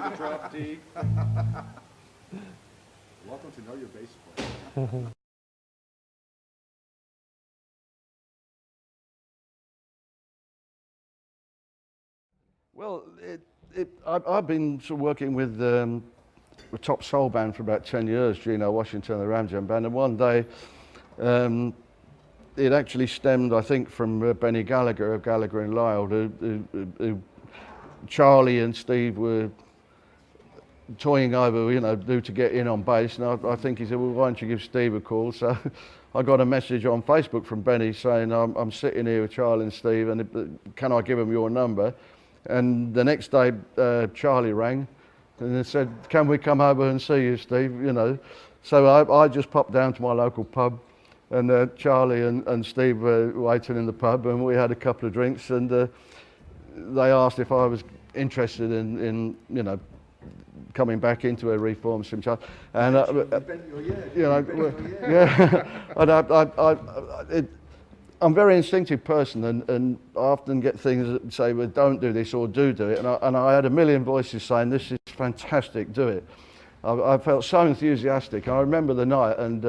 the drop D. Welcome to Know Your Bass Player. Well, I've been sort of working with a top soul band for about 10 years, Gino Washington, the Ramjam band, and one day it actually stemmed, I think, from Benny Gallagher of Gallagher and Lyle, who Charlie and Steve were toying over, you know, who to get in on bass, and I think he said, well, why don't you give Steve a call? So I got a message on Facebook from Benny saying, I'm sitting here with Charlie and Steve, and can I give them your number? And the next day, Charlie rang and they said, can we come over and see you, Steve? You know, so I just popped down to my local pub, and Charlie and Steve were waiting in the pub, and we had a couple of drinks, and they asked if I was interested in you know, coming back into a reformed Slim Chance, and you know, and I'm a very instinctive person, and I often get things that say, well, don't do this or do it, and I had a million voices saying, this is fantastic, do it. I felt so enthusiastic. I remember the night, and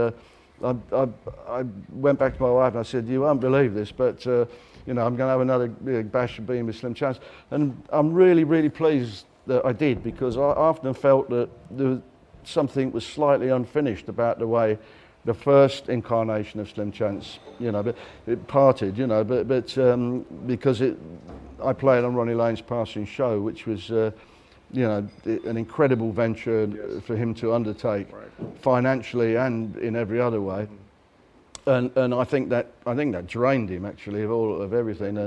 I went back to my wife and I said, you won't believe this, but you know, I'm going to have another big bash of being with Slim Chance, and I'm really, really pleased that I did, because I often felt that something was slightly unfinished about the way the first incarnation of Slim Chance, you know, but it parted, you know, but because I played on Ronnie Lane's passing show, which was, you know, an incredible venture for him to undertake, financially and in every other way, and I think that drained him actually of everything,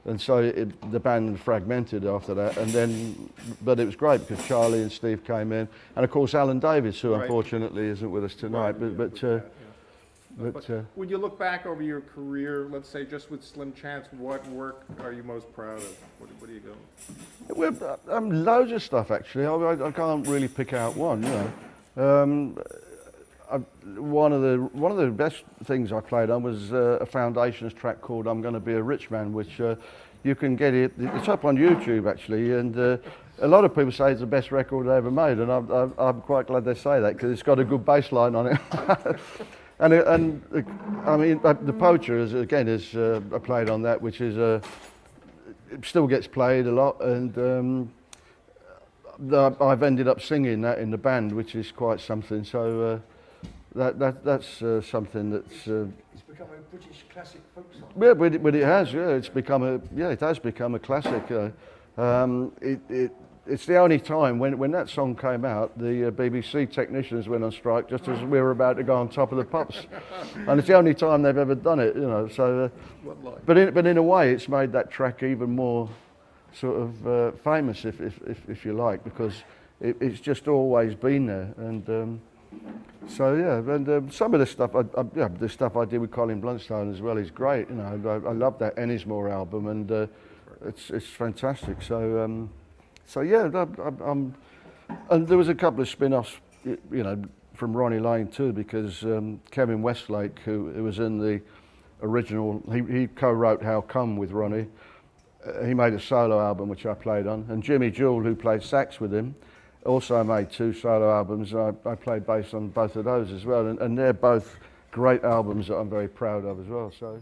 and so the band fragmented after that, and then, but it was great because Charlie and Steve came in, and of course Alan Davis, who unfortunately isn't with us tonight, but when you look back over your career, let's say just with Slim Chance, what work are you most proud of? What do you go? Well, loads of stuff actually. I can't really pick out one, you know. One of the best things I played on was a Foundations track called "I'm Going to Be a Rich Man," which you can get it. It's up on YouTube actually, and a lot of people say it's the best record they ever made, and I'm quite glad they say that, because it's got a good bass line on it. and I mean, the Poacher is I played on that, which is it still gets played a lot, and I've ended up singing that in the band, which is quite something. So. That's something that's. It's become a British classic folk song. Yeah, but it has. Yeah, it has become a classic. It's the only time when that song came out, the BBC technicians went on strike just as we were about to go on Top of the Pops, and it's the only time they've ever done it. You know, so. But in a way, it's made that track even more sort of famous, if you like, because it's just always been there, and. So yeah, and some of the stuff, the stuff I did with Colin Blunstone as well is great. You know, I love that Ennismore album, and it's fantastic. So yeah, and there was a couple of spin-offs, you know, from Ronnie Lane too, because Kevin Westlake, who was in the original, he co-wrote "How Come" with Ronnie. He made a solo album which I played on, and Jimmy Jewell, who played sax with him, also made 2 solo albums. I played bass on both of those as well, and they're both great albums that I'm very proud of as well. So.